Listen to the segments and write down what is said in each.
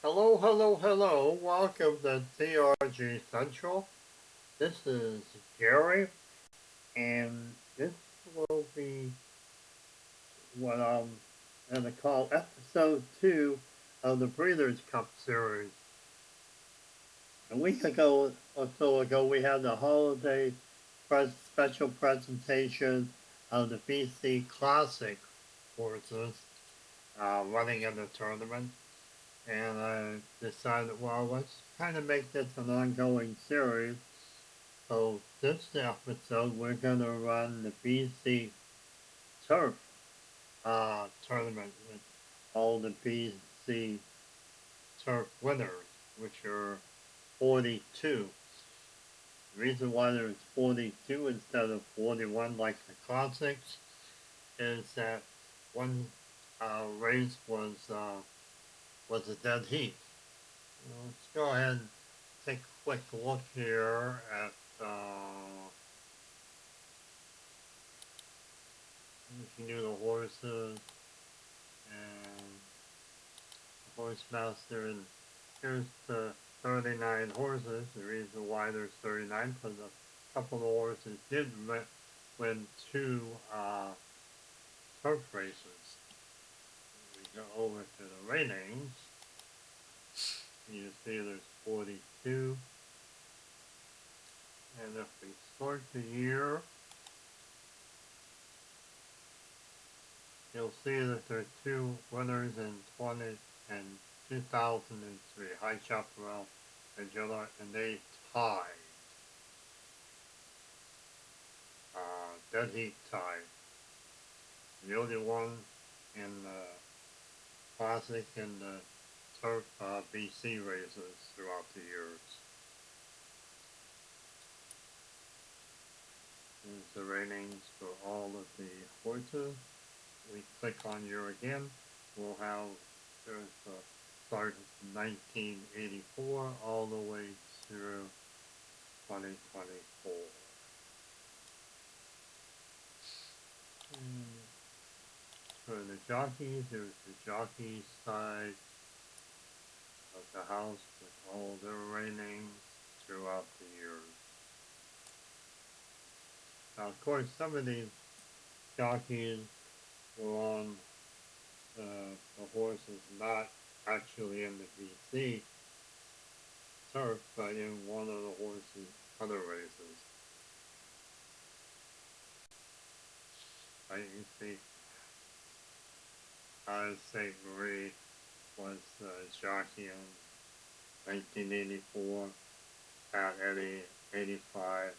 Hello, hello, hello. Welcome to TRG Central. This is Gary, and this will be what I'm going to call episode 2 of the Breeders' Cup series. A week ago or so ago, we had the holiday special presentation of the BC Classic horses running in the tournament. And I decided, well, let's kind of make this an ongoing series. So this episode, we're going to run the BC Turf tournament with all the BC Turf winners, which are 42. The reason why there's 42 instead of 41 like the classics is that one race was a dead heat. Let's go ahead and take a quick look here at you can do the horses and the horse master, and here's the 39 horses. The reason why there's 39 because a couple of the horses did win two turf races. We go over to the ratings. You see there's 42. And if we start the year, you'll see that there are two winners in 2003, High Chaparral and Gillard, and they tied. Dead heat tied. The only one in the Classic and the Turf BC races throughout the years. Here's the ratings for all of the horses. We click on year again. We'll have, there's the start of 1984 all the way through 2024. For the jockeys, there's the jockey side of the house with all their ratings throughout the years. Now, of course, some of these jockeys were on the horses not actually in the BC turf, but in one of the horses' other races. You see, St. Marie was jockey in 1984, Pat Eddie 85.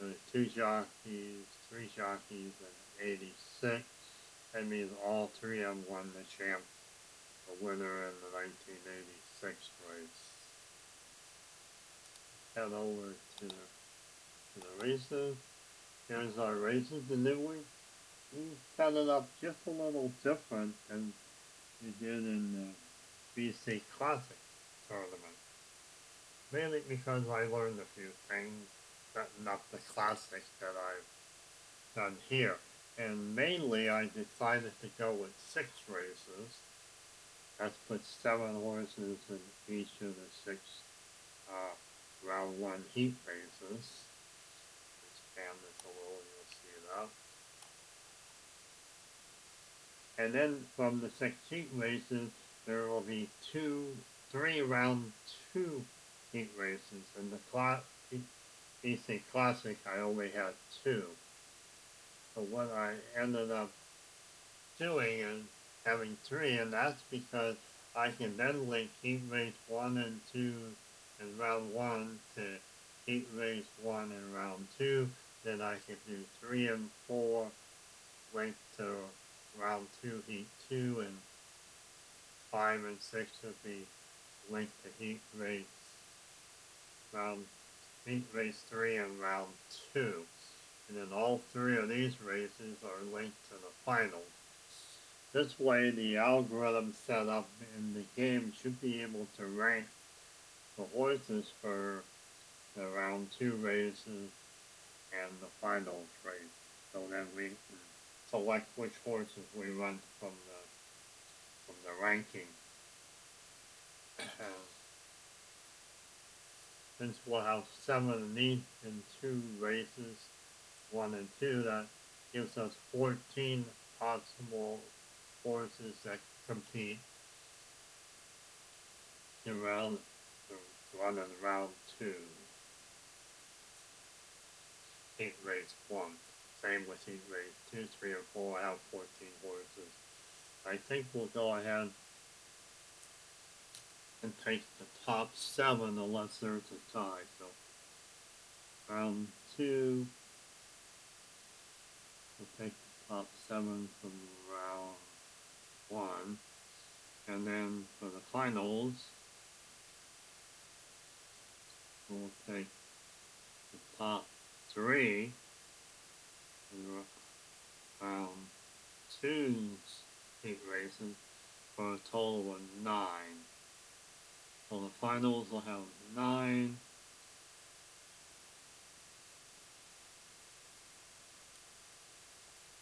There were two jockeys, three jockeys in 86. That means all three of them won the winner in the 1986 race. Head over to the races. Here's our races, and then we set it up just a little different than we did in the BC Classic tournament. Mainly because I learned a few things, not the classic that I've done here. And mainly I decided to go with 6 races. That's put 7 horses in each of the 6 round 1 heat races. Expand this a little, you'll see that. And then from the 6 heat races, there will be 3 round 2 heat races. In the BC Classic, I only had 2. So what I ended up doing is having 3, and that's because I can then link heat race 1 and 2 in round 1 to heat race 1 in round 2. Then I can do 3 and 4 linked to round 2, heat 2, and 5 and 6 would be linked to heat race 3 and round 2. And then all 3 of these races are linked to the finals. This way, the algorithm set up in the game should be able to rank the horses for the round 2 races and the finals race. So then we can select which horses we run from the ranking. Since we'll have 7 each in 2 races, 1 and 2, that gives us 14 possible horses that compete in round, run in round 2. Heat race 1. Same with heat race 2, 3, and 4. I have 14 horses. I think we'll go ahead and take the top 7 unless there's a tie. So round 2, we'll take the top 7 from round 1. And then for the finals, we'll take the top 3 in round 2's heat races for a total of 9. So the finals will have 9.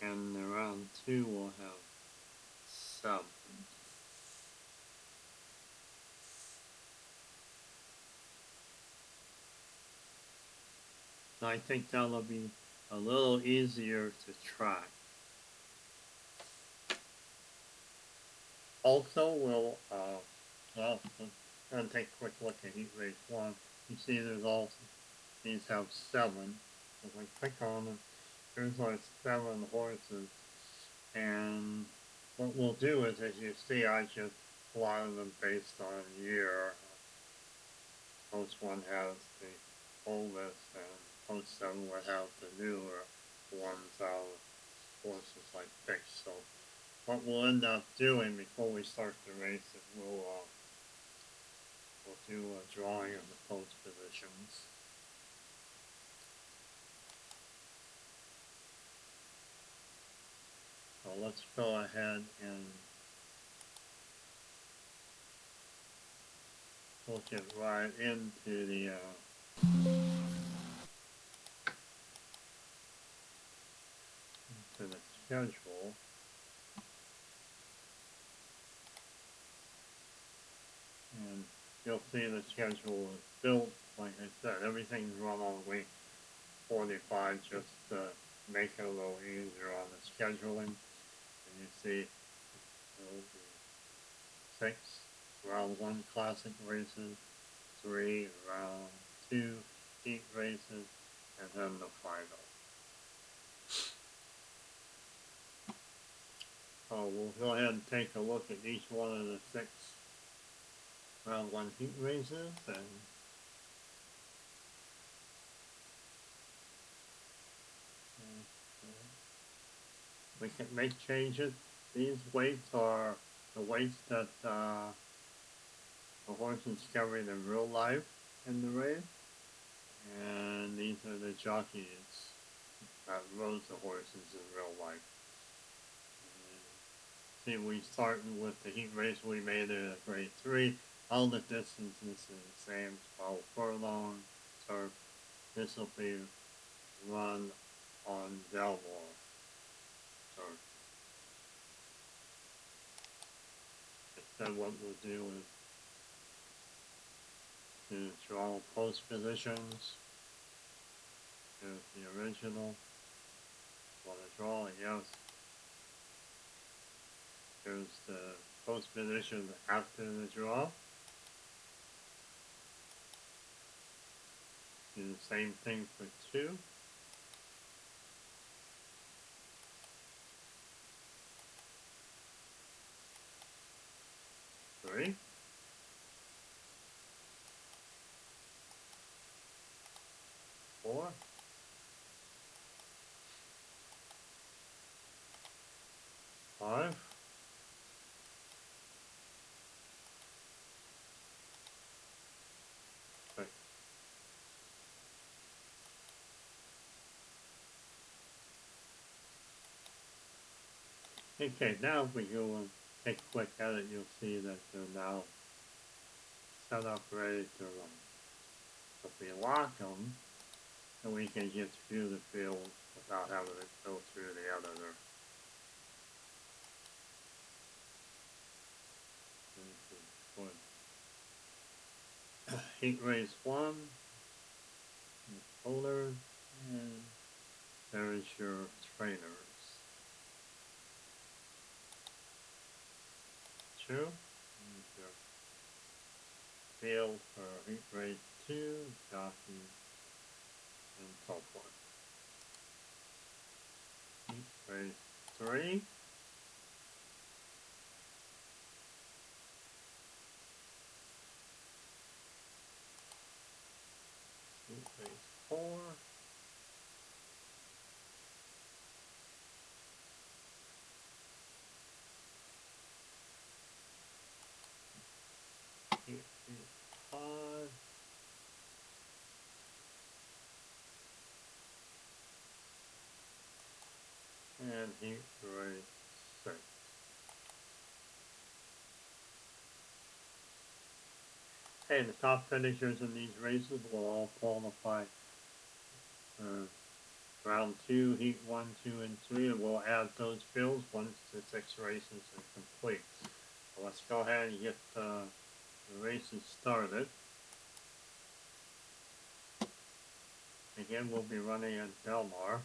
And the round 2 will have 7. So I think that'll be a little easier to track. Also, we'll and take a quick look at heat race 1. You see there's also, these have 7. So if I click on them, there's our 7 horses. And what we'll do is, as you see, I just plotted them based on year. Post 1 has the oldest, and post 7 would have the newer ones out of horses like this. So what we'll end up doing before we start the race is we'll do a drawing of the post positions. So let's go ahead and we'll get right into the schedule. And you'll see the schedule is built, like I said, everything's run on week 45 just to make it a little easier on the scheduling. And you see there will be 6 round 1 classic races, 3 round 2 heat races, and then the final. So we'll go ahead and take a look at each one of the 6 round 1 heat races, and we can make changes. These weights are the weights that the horses carried in real life in the race, and these are the jockeys that rode the horses in real life. See, we started with the heat race. We made it a grade 3. All the distances are the same, 12 furlong. So this will be run on Belmont Park. Then what we'll do is to draw post positions. Here's the original. Want to draw? Yes. Here's the post position after the draw. Do the same thing for 2. Three. 4. 5. 6. Okay, now if we go and take a quick at it, you'll see that they're now set up ready to run. If we lock them, then we can get through the field without having to go through the editor. Heat race 1, folder, and there is your trainers. 2, and your field for heat race 2, jockey, and so forth. Heat race 3. Heat race 4. Heat race 5. And heat race 6. Hey, the top finishers in these races will all qualify for round 2, heat 1, 2, and 3, and we'll add those fields once the 6 races are complete. So let's go ahead and get the races started. Again, we'll be running at Belmont.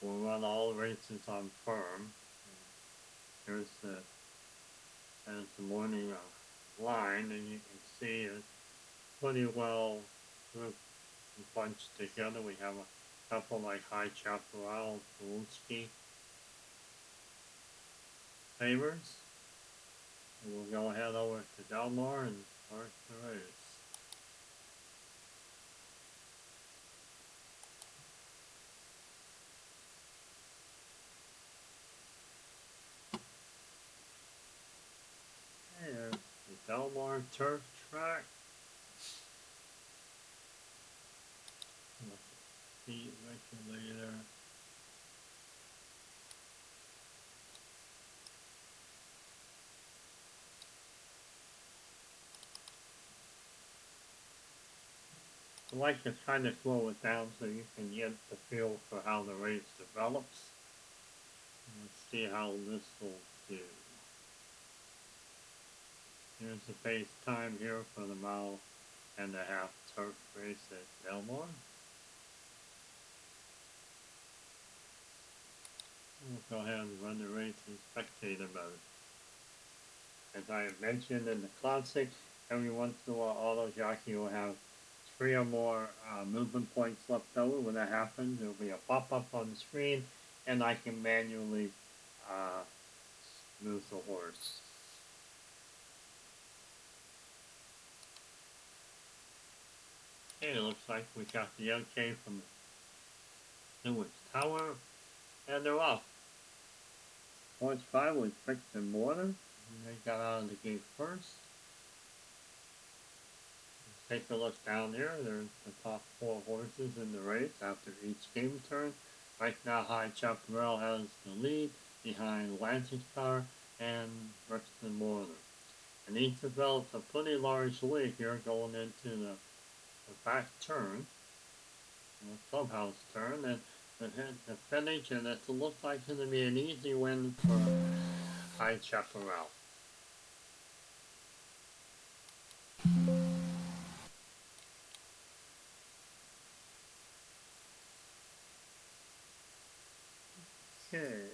We'll run all races on firm. Here's the morning line, and you can see it's pretty well grouped and bunched together. We have a couple like High Chaparral, Polski favors. And we'll go ahead over to Delmar and start the race. There's the Delmar turf track. Speed regulator. I like to kind of slow it down so you can get the feel for how the race develops. Let's see how this will do. Here's the pace time here for the mile-and-a-half turf race at Belmont. We'll go ahead and run the race in spectator mode. As I have mentioned in the classic, every once in a while auto jockey will have 3 or more movement points left over. When that happens, there will be a pop-up on the screen, and I can manually move the horse. Okay, it looks like we got the okay from the Newark Tower, and they're off. Horse 5 was Bricks and Mortar, and they got out of the gate first. Take a look down here. There's the top 4 horses in the race after each game turn. Right now, High Chaparral has the lead behind Lancaster and Bricks and Mortar. And each develops a pretty large lead here going into the back turn, the clubhouse turn, and the finish, and it looks like it's going to be an easy win for High Chaparral. Okay.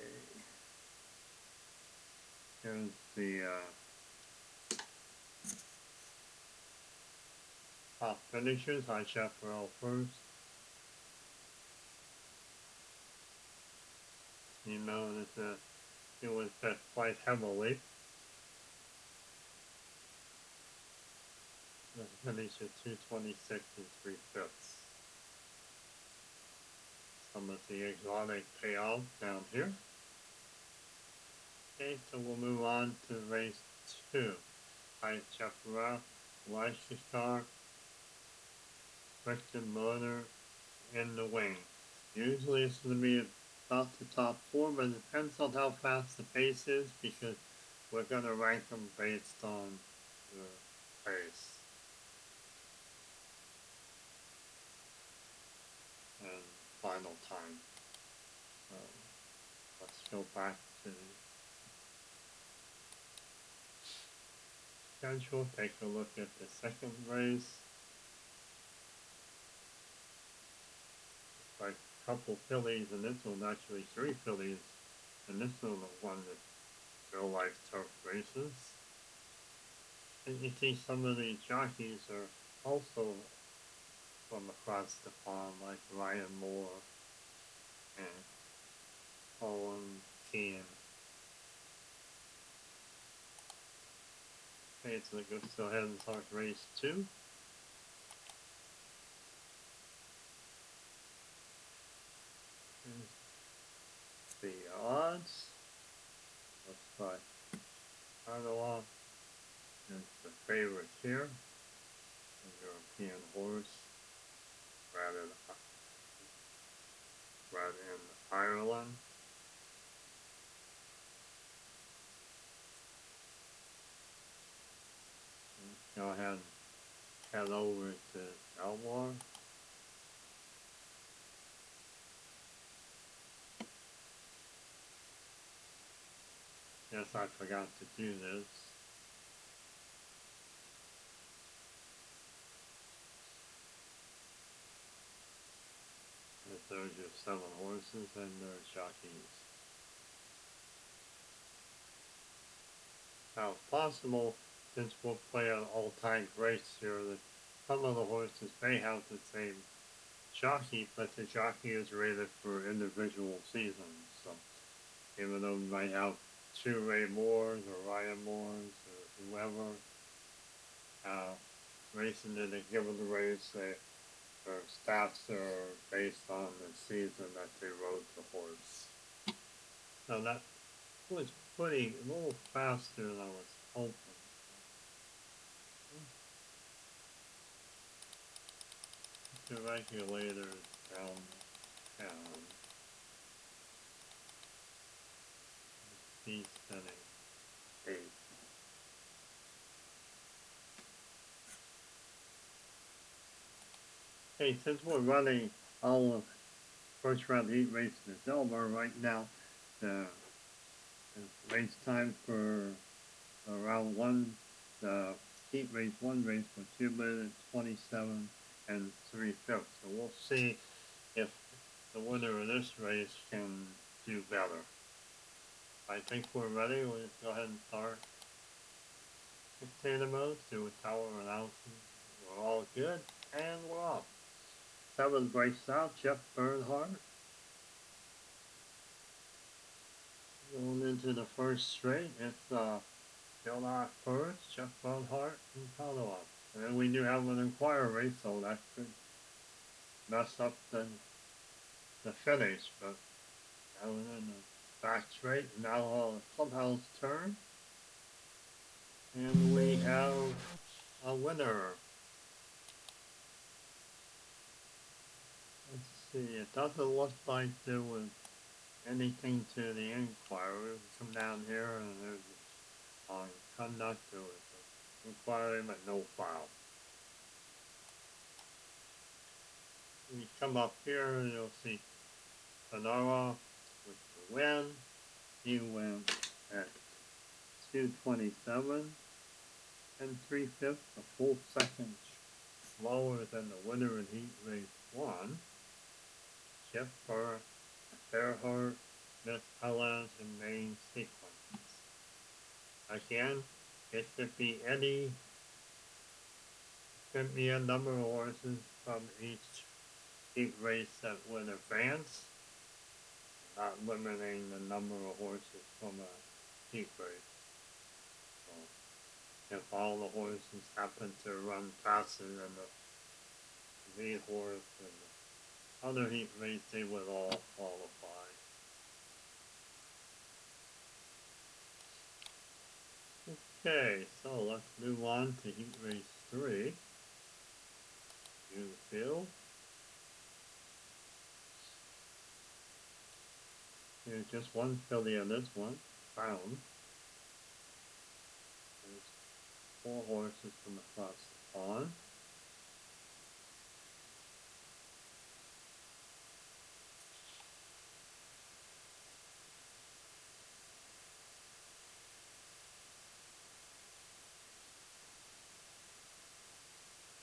Here's the top finishers. High Chaparral first. You notice that it was bet quite heavily. The finish at 226 and 3/5. Some of the exotic payoff down here. Okay, so we'll move on to race 2. High Chaparral, Leicester, Bricks and Mortar in the wing. Usually it's going to be about the top 4, but it depends on how fast the pace is because we're going to rank them based on the pace. And final time. Let's go back to schedule. Take a look at the second race. Like a couple fillies in this one, actually 3 fillies, and this one won the real life turf races. And you see some of these jockeys are also from across the pond, like Ryan Moore and Owen Keane. Okay, so let's go ahead and start race 2. Here's the odds. Looks like Ottawa is the favorite here. A European horse, bred in Ireland. Go ahead and head over to Belmont. Yes, I forgot to do this. There's your 7 horses and their jockeys. Now, if possible, since we'll play an all-time race here, that some of the horses may have the same jockey, but the jockey is rated for individual seasons. So, even though we might have 2 Ray Moores or Ryan Moores or whoever racing in a given race, their stats are based on the season that they rode the horse. Now that was pretty a little faster than I was hoping. The regulators downtown. He's setting 8. Hey, since we're running all of first round heat races in Delmar right now, the race time for round 1, the heat race 1 race for 2 minutes 27 and 3/5. So we'll see if the winner of this race can do better. I think we're ready. We'll just go ahead and start. Dictator mode, do a tower announcement. We're all good, and we're off. 7th race out, Jeff Bernhardt. Going into the first straight, it's Bill Ock first, Jeff Bernhardt, and Ottawa. And then we do have an inquiry, so that could mess up the finish, but that was in the back straight. Now a clubhouse turn. And we have a winner. Let's see, it doesn't look like there was anything to the inquiry. We come down here and there's on conduct, there was an inquiry but no file. When you come up here and you'll see Sonora with the win. He went at 2:27 and 3/5, a full second slower than the winner in heat race 1. Jeff Bernhardt, Miss Helen's in main sequence. Again, it could be a number of horses from each heat race that would advance, not limiting the number of horses from a heat race. So, if all the horses happen to run faster than the lead horse and the other heat race, they would all qualify. Okay, so let's move on to heat race 3. View the field. There's just one filly on this one, found. There's 4 horses from across the pond.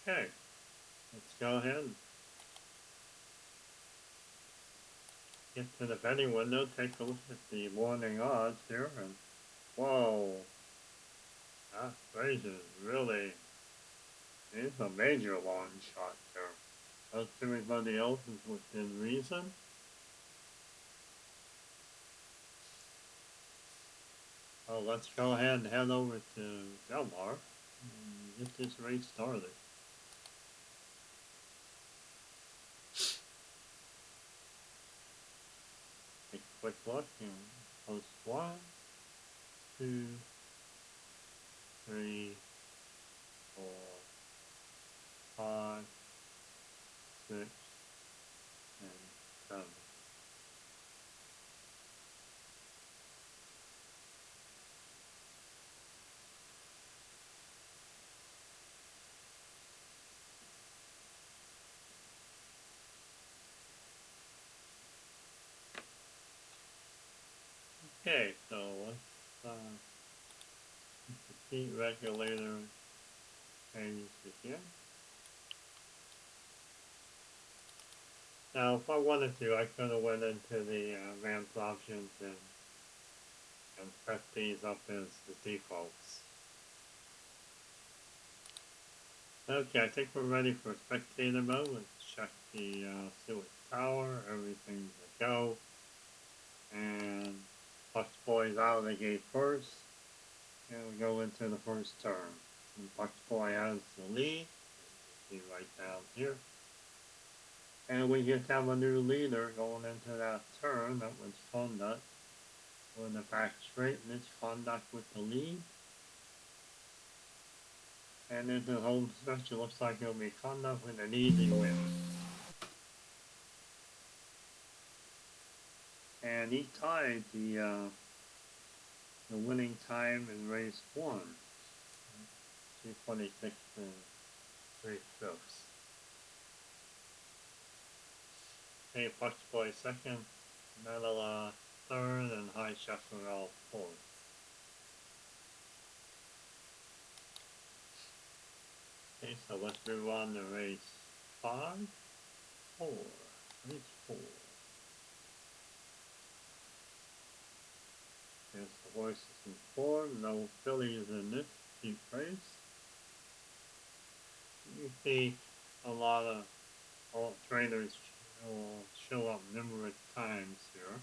Okay, let's go ahead and get to the betting window, take a look at the morning odds here, and whoa, that Fraser's really is a major long shot there. Most everybody else is within reason. So let's go ahead and head over to Belmont and get this race started. Take a quick look and post 1, 2, 3, 4, 5, 6, and 7. Okay, so let's get the speed regulator changed again. Now, if I wanted to, I could have went into the advanced options and set these up as the defaults. Okay, I think we're ready for spectator mode. Let's check the Seward Tower. Everything's a go. And Puck's Boy's out of the gate first. And we go into the first turn. And Puck's Boy has the lead. You see right down here. And we just have a new leader going into that turn. That was Conduct. We're in the back straight, and it's Conduct with the lead. And into the home stretch, it looks like it'll be Conduct with an easy win. And he tied the winning time in race 1. 2:26 and 3/5. Hey, Puck's Boy second, Medela third, and High Chaparral fourth. Okay, so let's move on to race 5, 4, race 4. There's the horses in form, no fillies in this deep race. You see a lot of trainers will show up numerous times here.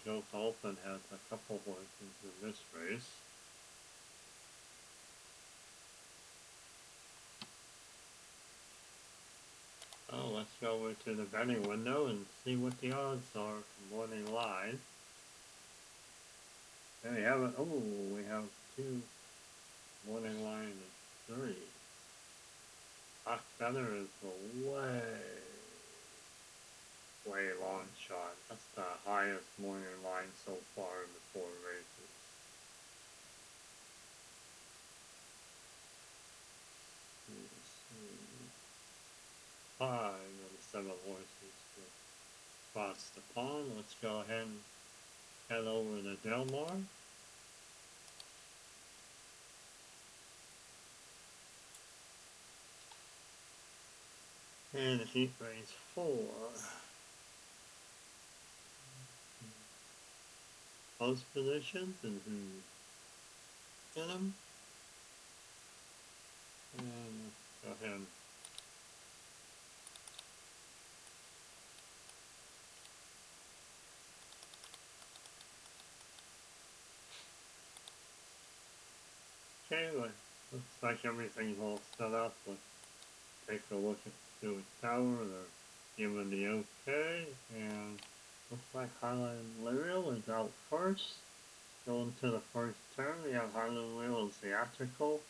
Joe Dolphin has a couple horses in this race. Oh, let's go over to the betting window and see what the odds are for morning live. There we have it. Oh, we have 2 morning line and 3. Hot Feather is a way long shot. That's the highest morning line so far in the 4 races. Five of the 7 horses to cross the pond. Let's go ahead and head over to Del Mar. And heat race 4. Post positions and who's in them. And let's go ahead. Okay, looks like everything's all set up. Let's take a look at the Seward Tower. They're giving the okay, and looks like Highland Lyrial is out first. Going to the first turn, we have Highland Lyrial theatrical.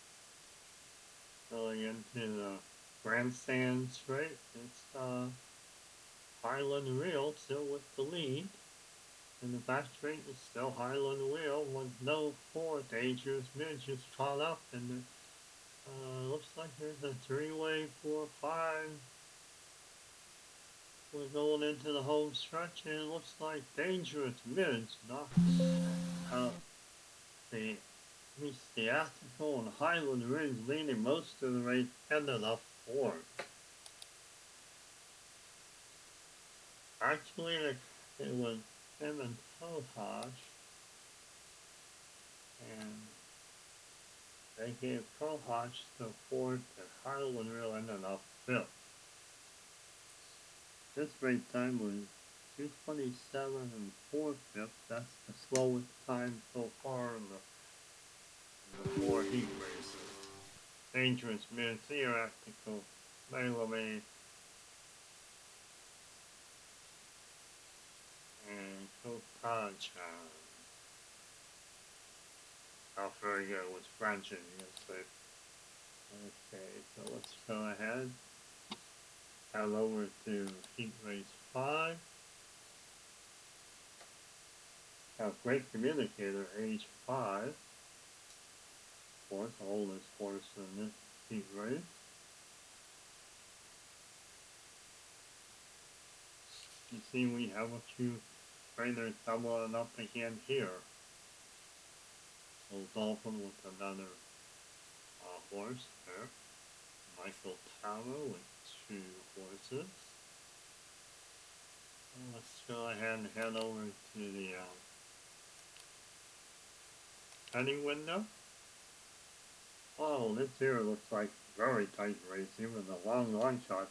Going into the grandstand straight, it's Highland Real still with the lead. In the back straight is still Highland Wheel with no 4. Dangerous Midge is caught up, and looks like there's a 3-way 4-5. We're going into the home stretch, and it looks like Dangerous Midge knocks out the these theatrical and Highland rigs leading most of the race ended up fourth. Actually, it was him and Totaj, and they gave Totaj the fourth, and Highland Reel ended up fifth. This race time was 2:27 and 4/5. That's the slowest time so far in the four heat races. Dangerous Mid Theoretical Melee and Kokachan. How very good was French in yesterday. Okay, so let's go ahead. Head over to heat race 5. Have great communicator, age 5. Of course, the oldest horse in this heat race. You see, we have a few trainers doubling up again here. Old Dolphin with another horse there. Michael Tower with 2 horses. And let's go ahead and head over to the heading window. Oh, this here looks like very tight race. Even the long shot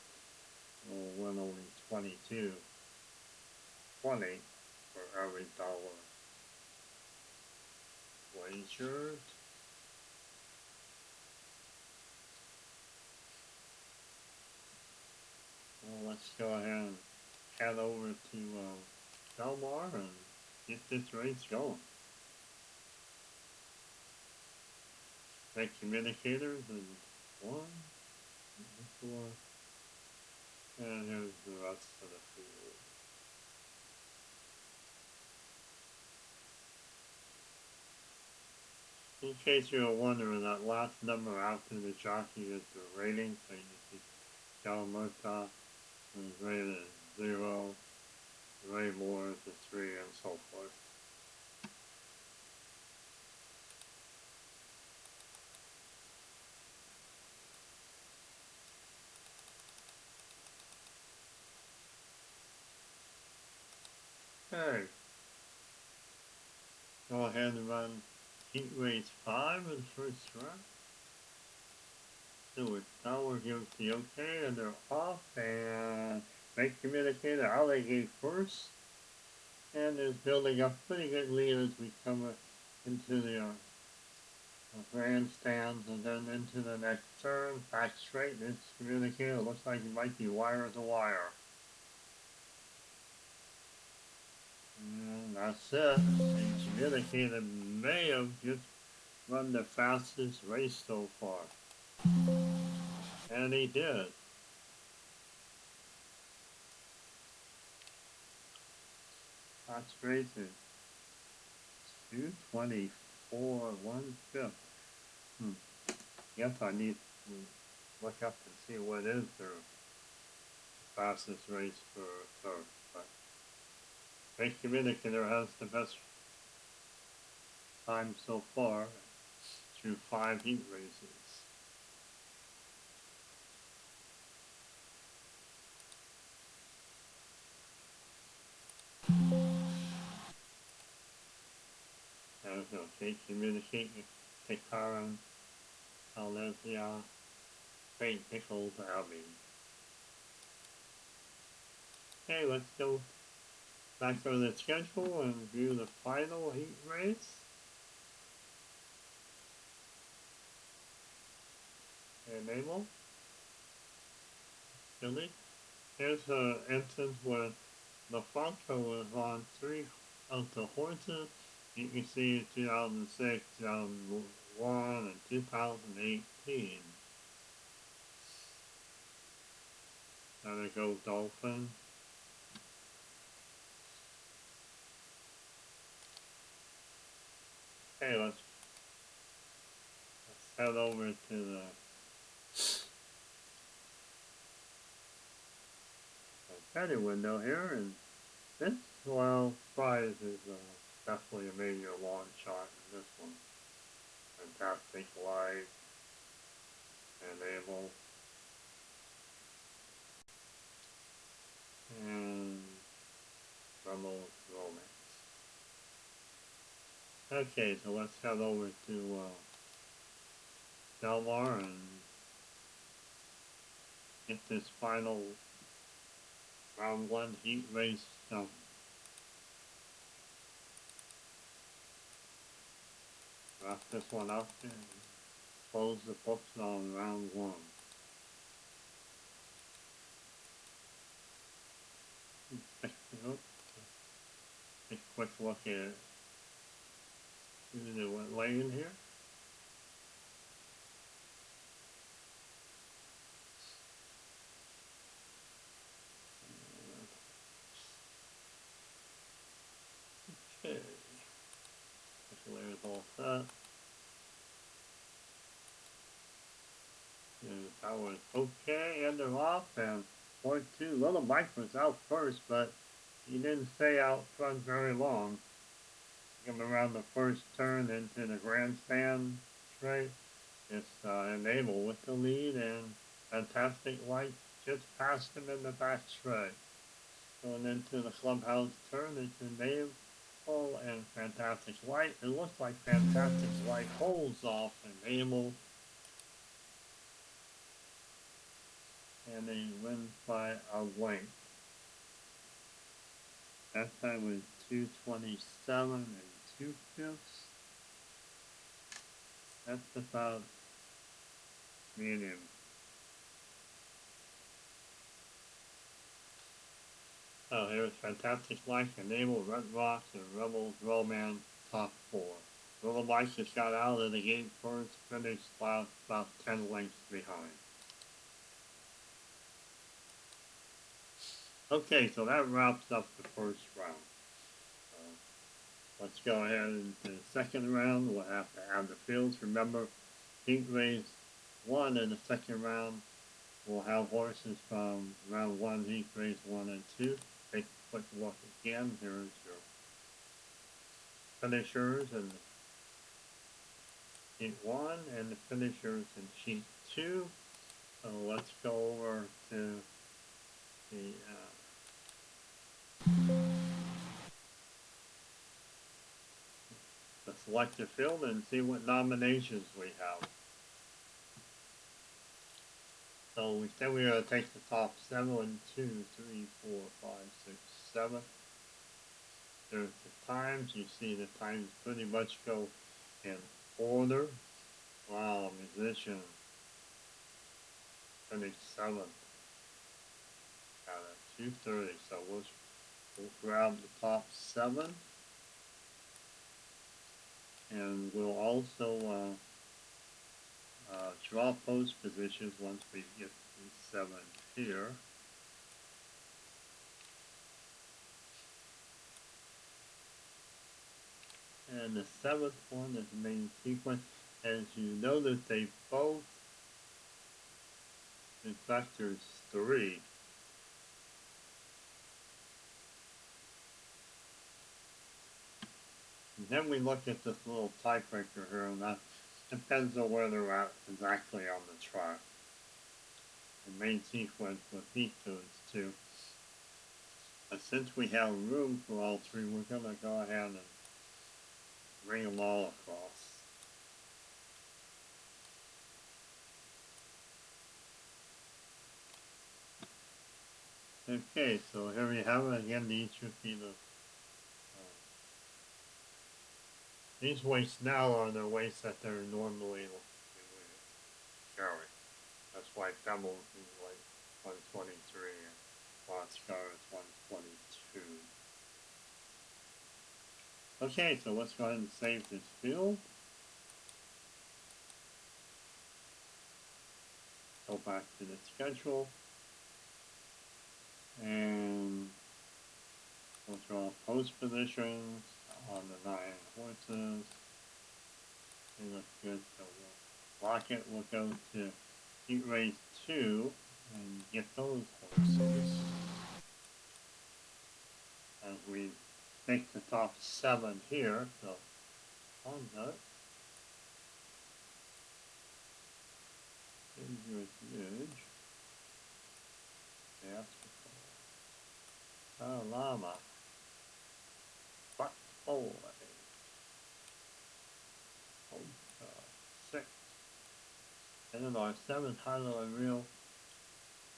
will win only 22.20 for every dollar wagered. Well, let's go ahead and head over to Belmont and get this race going. Make communicators and 1, 4, and here's the rest of the field. In case you're wondering, that last number after the jockey is the rating, so you see Cal Murtaugh is rated 0, Ray Moore is 3, and so forth. Okay. Go ahead and run heat race 5 in the first round. So it's Tower gives the okay, and they're off, and make communicator out they gave first. And is building up pretty good lead as we come into the grandstands and then into the next turn. Back straight, this communicator looks like it might be wire to wire. And that's it. The communicator may have just run the fastest race so far. And he did. That's racing. 2:24 1/5. Guess I need to look up and see what is their fastest race for third. But Big Communicator has the best time so far through 5 heat races. Okay, communicate with Tekaran, Alesia, St. Nichols Abbey. Okay, let's go back over the schedule and view the final heat race. Enable. Delete. Here's an instance where the Franco was on 3 of the horses. You can see 2006, 2001, and 2018. There we go, Dolphin. Okay, let's head over to the betting window here, and this, well, prize is definitely a major long shot in this one. Fantastic Light, Enable, and Rebel Romance. Okay, so let's head over to Belmont and get this final round 1 heat race done. Wrap this one up and close the books on round 1. Take a quick look at what lane here. Okay. There's all set. And that was okay, and they're off, and point 2. Little Mike was out first, but he didn't stay out front very long. Come around the first turn into the grandstand straight. It's Enable with the lead, and Fantastic Light just passed him in the back straight. Going into the clubhouse turn, it's Enable and Fantastic Light. It looks like Fantastic Light holds off Enable, and they win by a length. That time was 2:27 and 2/5. That's about medium. Oh, here's Fantastic Life, Enable, Red Rocks, and Rebels Romance top 4. Little Mike just got out of the gate first, finished last, about 10 lengths behind. Okay, so that wraps up the first round. Let's go ahead into the second round. We'll have to add the fields. Remember, heat race 1 in the second round. We'll have horses from round 1, heat race 1 and 2. Take a quick look again. Here's your finishers in sheet 1 and the finishers in sheet 2. So let's go over to the selected field and see what nominations we have. So we said we were going to take the top 7, 1, 2, 3, 4, 5, 6, 7. There's the times. You see the times pretty much go in order. Wow, musician finished 7th out of 230. So we'll grab the top 7. And we'll also draw post positions once we get these 7 here. And the 7th one is the main sequence. As you notice, they both, in fact, there's 3. And then we look at this little tiebreaker here, and that depends on where they're at exactly on the track. The main sequence will beat those 2. But since we have room for all 3, we're going to go ahead and bring them all across. Okay, so here we have it again. These should be the these weights now are the weights that they're normally carrying. That's why Pebble is like 123 and Botscar is 122. Okay, so let's go ahead and save this field. Go back to the schedule. And we'll draw post positions on the 9 horses. They look good, so we'll lock it. We'll go to heat race 2 and get those horses. As we take the top 7 here, so on that. Here's the edge. Basketball. Llama. Buck boy. Polka. 6. And then our 7th highlight reel.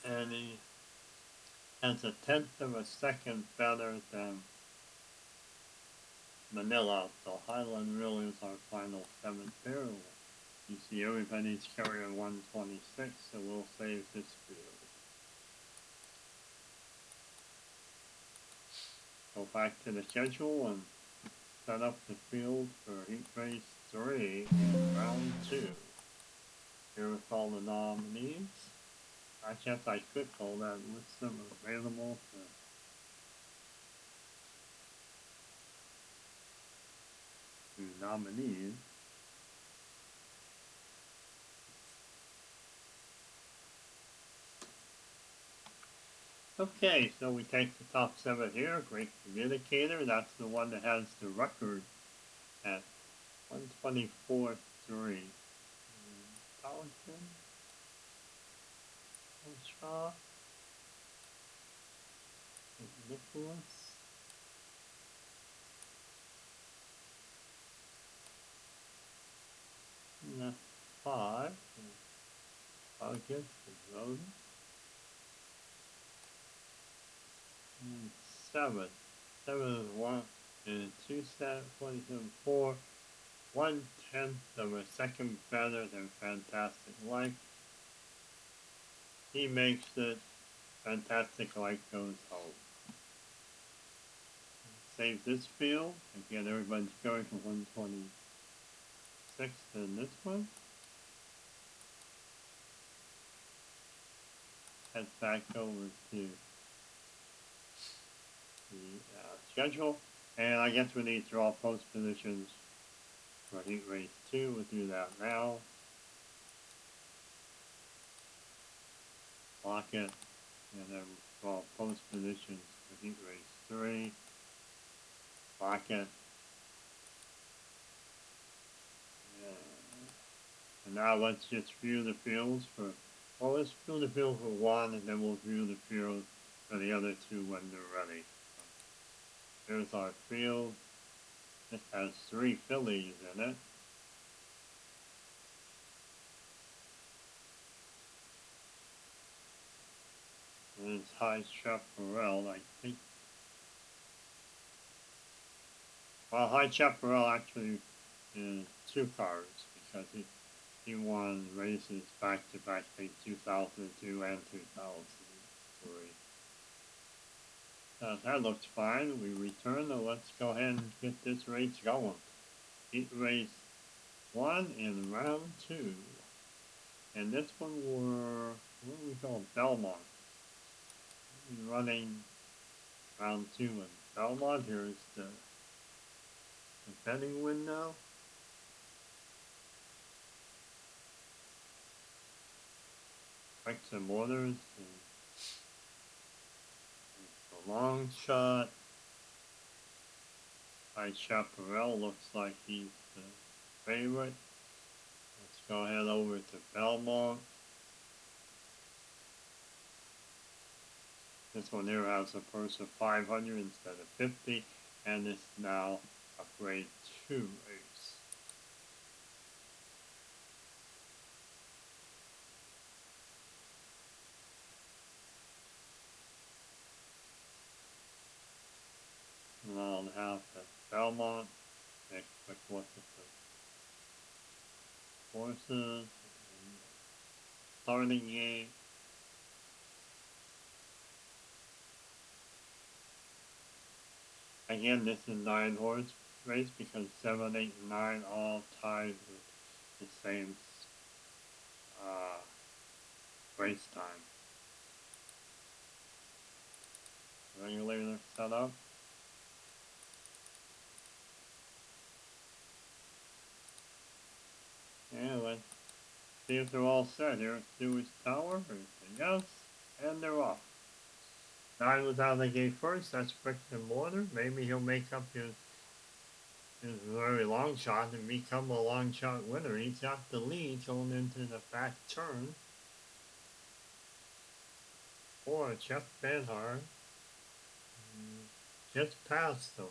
And he has a 1/10 of a second better than Manila. So Highland Reel is our final 7th barrel. You see everybody's carrying 126, so we'll save this field. Go back to the schedule and set up the field for heat race 3 in round 2. Here with all the nominees. I guess I could call that list them available to nominees. Okay, so we take the top 7 here. Great Communicator, that's the one that has the record at 124.3. Pelican, Shaw, Nicholas. And that's 5. August and Rhoda. And 7. 7 is 1 and 2 set 27.4. 1/10 of a second better than Fantastic Life. He makes it. Fantastic Life goes home. Save this field. Again, everybody's going for 126 in this one. Head back over to the schedule. And I guess we need to draw post positions for heat race 2. We'll do that now. Lock it. And then draw post positions for heat race 3. Lock it. And now let's just view the fields for, well, let's view the field for 1 and then we'll view the field for the other 2 when they're ready. Here's our field. This has 3 fillies in it. And it's High Chaparral, I think. Well, High Chaparral actually is 2 cars because he won races back to back in 2002 and 2003. That looks fine. We return, and let's go ahead and get this race going. Heat race 1 in round 2. And this one were, what do we call it? Belmont. We're running round 2 in Belmont. Here's the betting window. Bricks and mortars. The long shot. High Chaparral looks like he's the favorite. Let's go ahead over to Belmont. This one here has a purse of 500 instead of 50, and it's now a grade 2 race. And I'll have the Belmont. Take a quick look at the horses and the starting gate. Again, this is 9 horse race because 7, 8, and 9 all tied with the same race time. Regulator set up. And let's see if they're all set. Here's Dewey's Tower. Everything else. And they're off. 9 was out of the gate first. That's bricks and mortar. Maybe he'll make up his very long shot and become a long shot winner. He's got the lead going into the back turn. Boy, Jeff Benhart just passed them.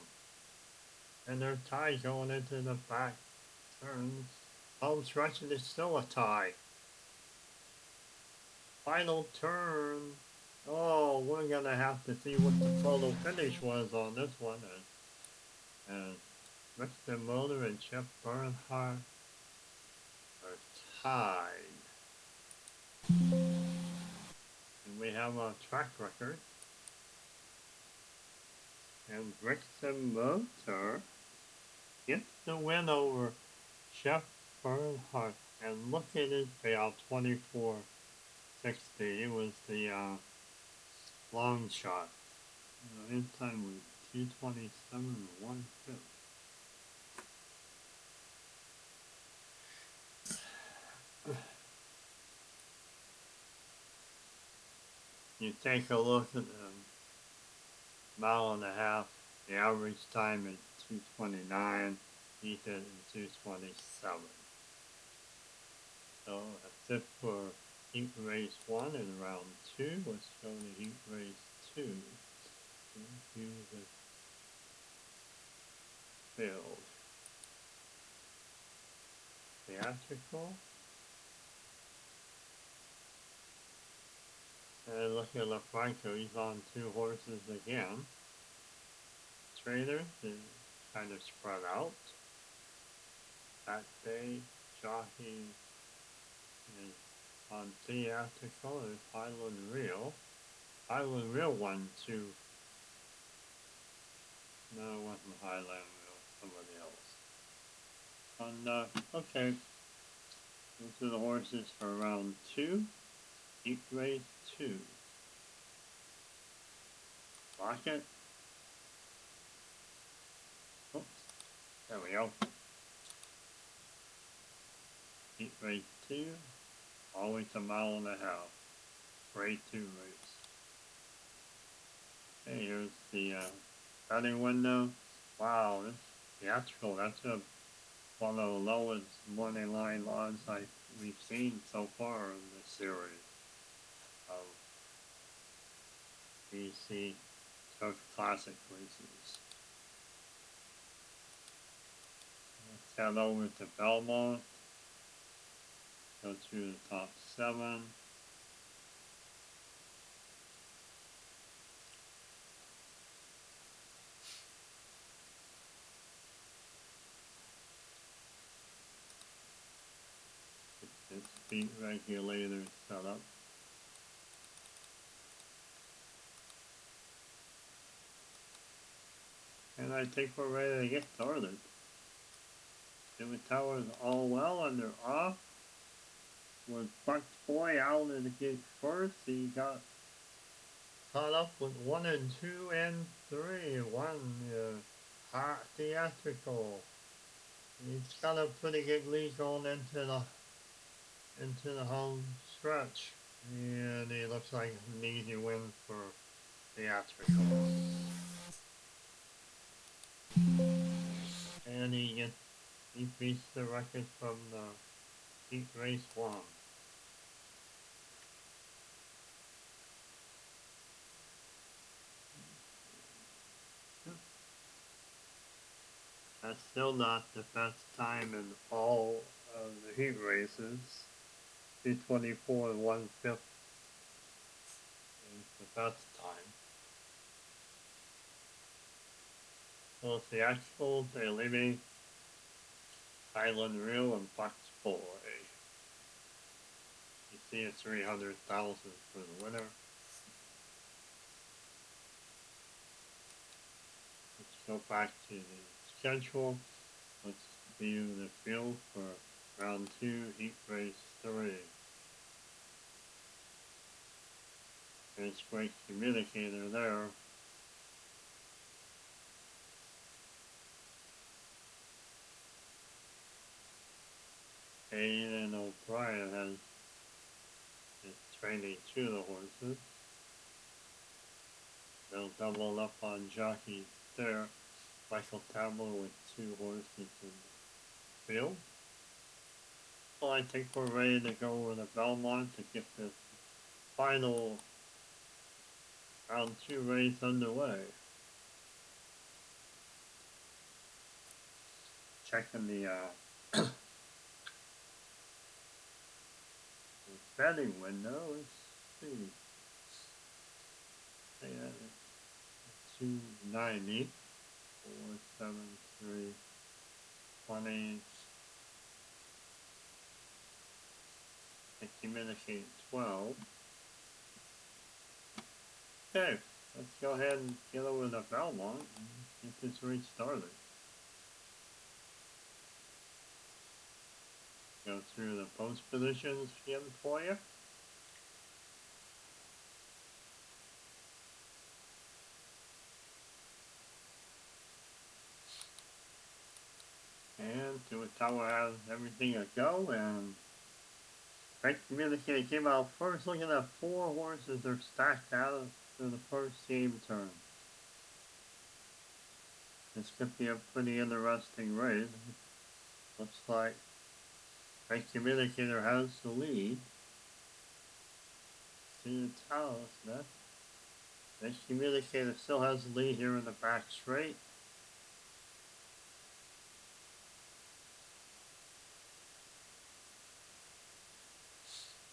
And they're tied going into the back turns. Home stretch and it's still a tie. Final turn. Oh, we're gonna have to see what the total finish was on this one. And Mr. Motor and Jeff Bernhardt are tied. And we have a track record. And Brixton Motor gets the win over Jeff Bernhardt. And look at his payout, 24-60. It was the long shot. His time was 2:27 1/5. You take a look at the mile and a half. The average time is 2:29. He did in 2:27. So that's it for heat race 1 and round 2. Let's go to heat race 2. Review the field. Theatrical. And look at LaFranco, he's on 2 horses again. Trainer is kind of spread out. That day, jockey is on theatrical. There's Highland Real. Highland Real won 2. No, it wasn't Highland Real, somebody else. And, okay. Those are the horses for round 2. Heat race 2. Lock it. Oops. There we go. Heat race 2. Always a mile and a half. Grade 2 race. Okay, here's the betting window. Wow, this theatrical. That's one of the lowest money line odds we've seen so far in this series of BC Turf Classic races. Let's head over to Belmont. Go through the top 7. Get speed regulator set up. And I think we're ready to get started. Jimmy Towers all well and they're off. With Buck's Boy out in the gate first, he got caught up with 1 and 2 and 3. 1 hot theatrical. He's got a pretty good lead going into the home stretch. And it looks like an easy win for theatrical. And he beats the record from the heat race 1. That's still not the best time in all of the heat races. 2:24 1/5 is the best time. So theatrical, they're leaving Highland Real and Buck's Boy. You see it's 300,000 for the winner. Let's go back to the schedule. Let's view the field for round 2, heat race 3. There's great communicator there. Aiden O'Brien is training 2 of the horses. They'll double up on jockeys there. Michael Tabler with 2 horses in the field. Well, I think we're ready to go over to Belmont to get this final Round 2 race underway. Checking the betting window. Let's see. Say that at 290, 473, 20, 60 minutes, 12. Okay, let's go ahead and get over to Belmont and get this race started. Go through the post positions again for you. And to a tower has everything a go, and right communicator came out first. Looking at 4 horses are stacked out for the first game turn. This could be a pretty interesting race. Looks like right communicator has the lead. See the tower, that. Right communicator still has the lead here in the back straight.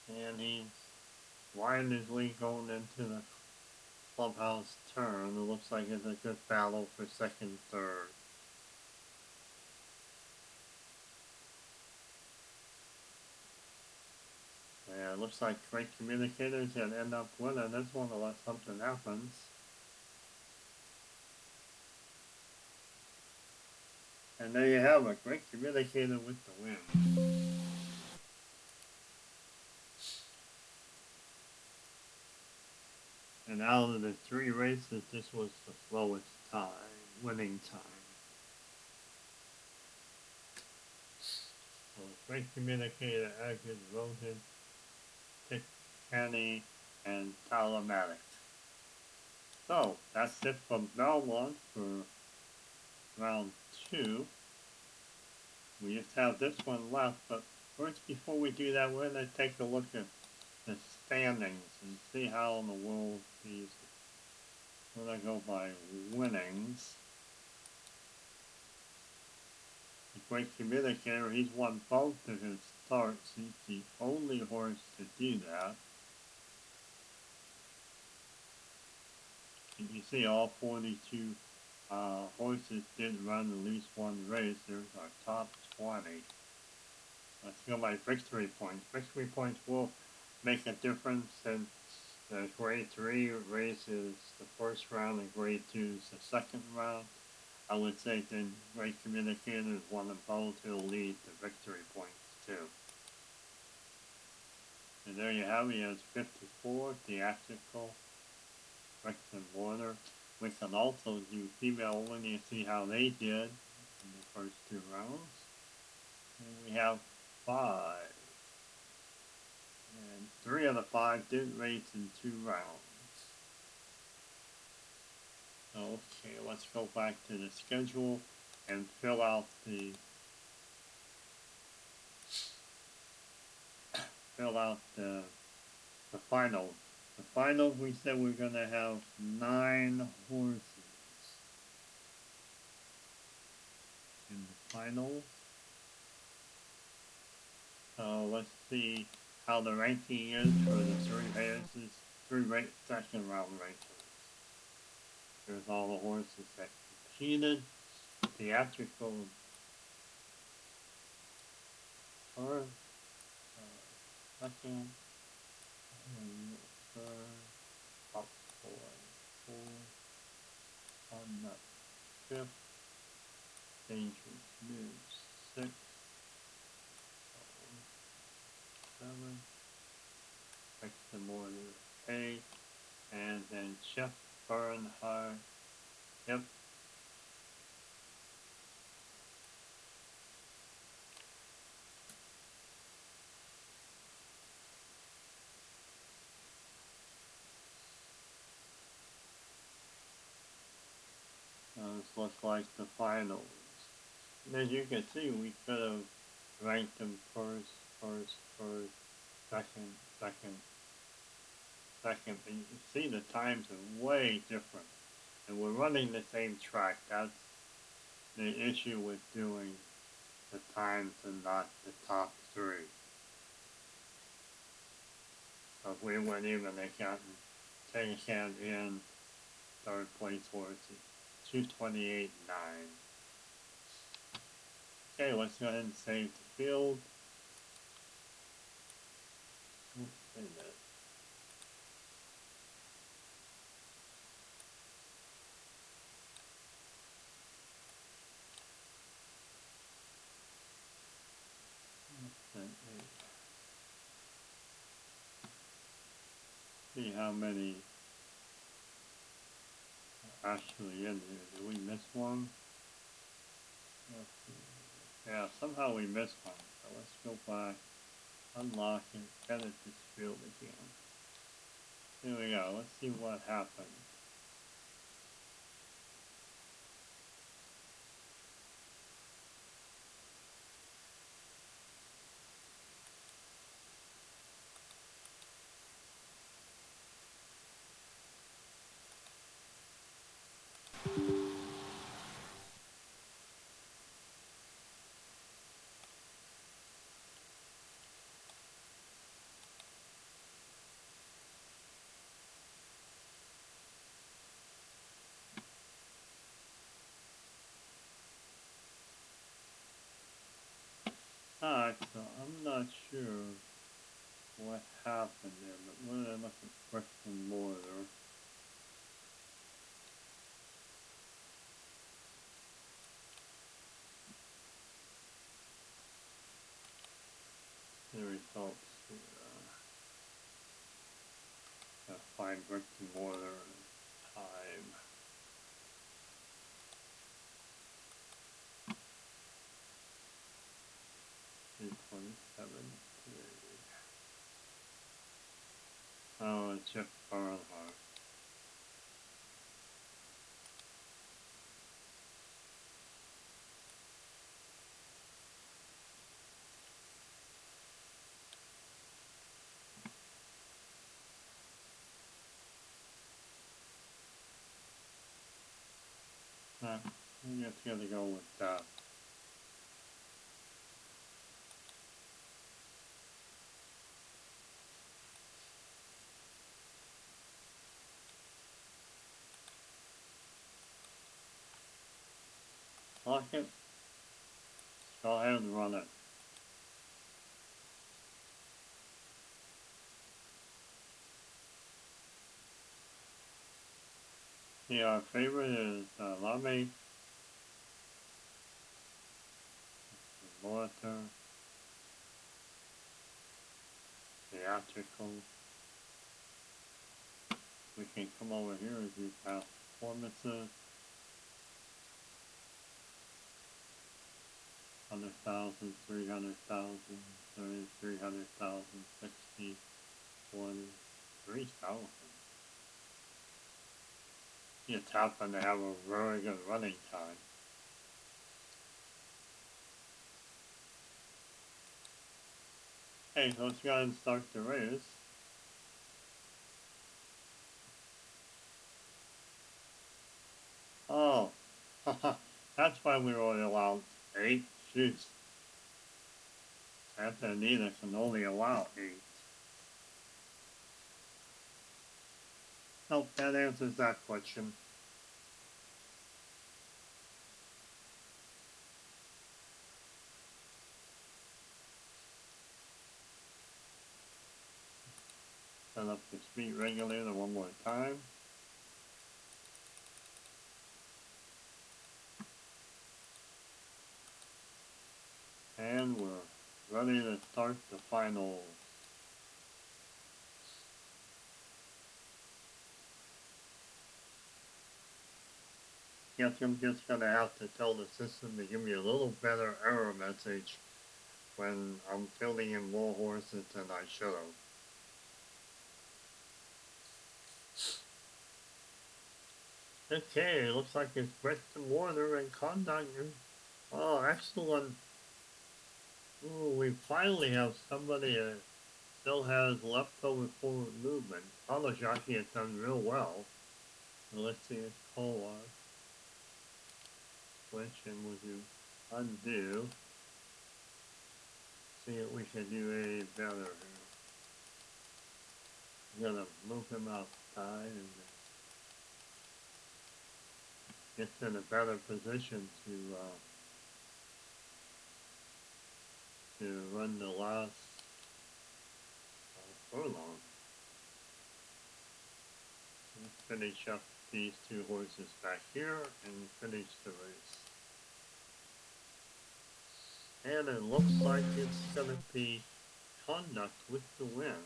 And he's windingly going into the clubhouse turn. It looks like it's a good battle for second, third. Yeah, it looks like great communicators and end up winning this one unless something happens. And there you have it, great communicator with the win. And out of the 3 races, this was the slowest time, winning time. So great communicator, Agnes, Rosen, Dick, Kenny, and Telematic. So that's it from Belmont for round 2. We just have this one left, but first, before we do that, we're going to take a look at the standings and see how in the world these. We're going to go by winnings. The great communicator, he's won both of his starts. He's the only horse to do that. And you see all 42 horses did run at least one race. There's our top 20. Let's go by victory points. Victory points will make a difference since the grade 3 race is the first round and grade 2 is the second round. I would say then great communicators won them both. He'll lead the victory points too. And there you have it. He has 54 theatrical bricks and mortar. We can also do female only and see how they did in the first 2 rounds. And we have 5. And 3 of the 5 did race in 2 rounds. Okay, let's go back to the schedule and fill out the final. The final, we said we're going to have 9 horses in the final. So let's see how the ranking is for the 3 races, 3 second round races. There's all the horses that competed. Theatrical first, second, and third, top 4, on the 5th, Dangerous News 6, 7, Extra Mortar 8, and then Chef Bernhard. Yep. This looks like the finals. And as you can see, we could have ranked them first, second. second, and you can see the times are way different. And we're running the same track. That's the issue with doing the times and not the top three. So if we went even, they can't take a hand in third place was 228.9. Okay, let's go ahead and save the field. Wait a minute. See how many are actually in here. Did we miss one? Yeah, somehow we missed one. So let's go back, unlock it, edit this field again. Here we go. Let's see what happened. Alright, so I'm not sure what happened there, but when I look at question mortar, the results here. Find bricks and mortar and time. $227. Oh, it's Jeff Barnhart. I guess you gotta go with that. Lock it. Go ahead and run it. Yeah, our favorite is Lame, Mortar, Theatrical. We can come over here and do past performances. 100,000, 300,000, 30, 300,000, 60, 20, 3,000. You tap and they have a very good running time. Hey, let's go ahead and start the race. Oh, that's why we only allowed 8 shoots. Santa Anita can only allow 8. Nope, that answers that question. Set up the speed regulator one more time. And we're ready to start the finals. Yes, I'm just gonna have to tell the system to give me a little better error message when I'm filling in more horses than I should have. Okay, looks like it's bricks and mortar and conduct. Oh, excellent. Ooh, we finally have somebody still has leftover forward movement. Kawasaki has done real well. So let's see its COLA. Switch and we'll do undo. See if we can do a better here. I'm gonna move him outside and get in a better position to run the last furlong. Let's finish up these two horses back here and finish the race. And it looks like it's going to be Conduct with the win.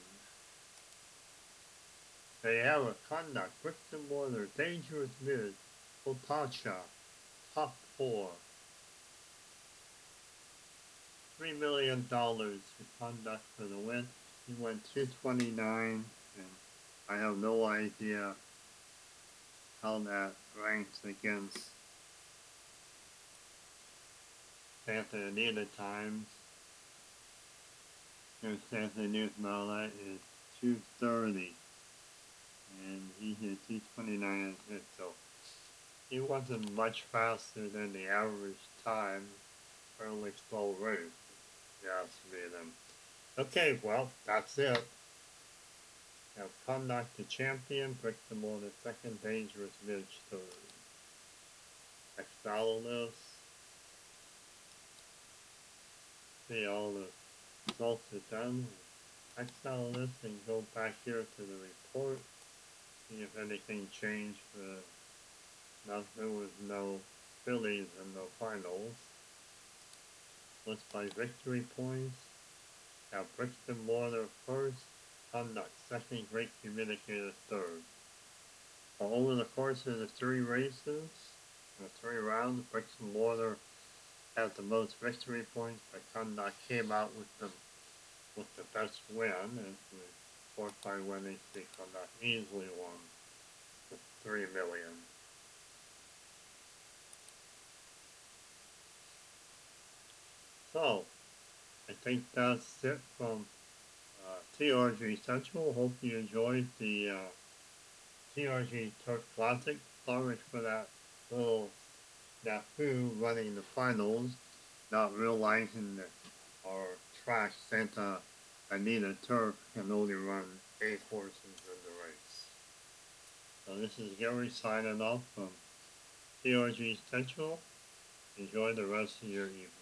They have a Conduct, Bricks and Mortar, Dangerous Mid, Potacha, Top 4. $3 million for Conduct for the win. He went 229, and I have no idea how that ranks against Santa Anita times. And Santa Anita Mala is 230, and he hit 229, so he wasn't much faster than the average time. Fairly slow race, if you ask me then. Okay, well, that's it. Now, Conduct the champion, Brick the Mortar second, Dangerous Midge third. Exalinus. See all the results are done. Exalinus and go back here to the report. See if anything changed for there was no fillies in the finals. List by victory points. Now Brick the Mortar first, Conduct second, Great Communicator third. Over the course of the 3 races, the 3 rounds, Bricks and Mortar had the most victory points, but Conduct came out with the best win, as the 4-5 winning streak. Conduct easily won with $3 million. So, I think that's it from TRG Central. Hope you enjoyed the TRG Turf Classic. Sorry for that little snafu running the finals, not realizing that our track Santa Anita Turf can only run 8 horses in the race. So this is Gary signing off from TRG Central. Enjoy the rest of your evening.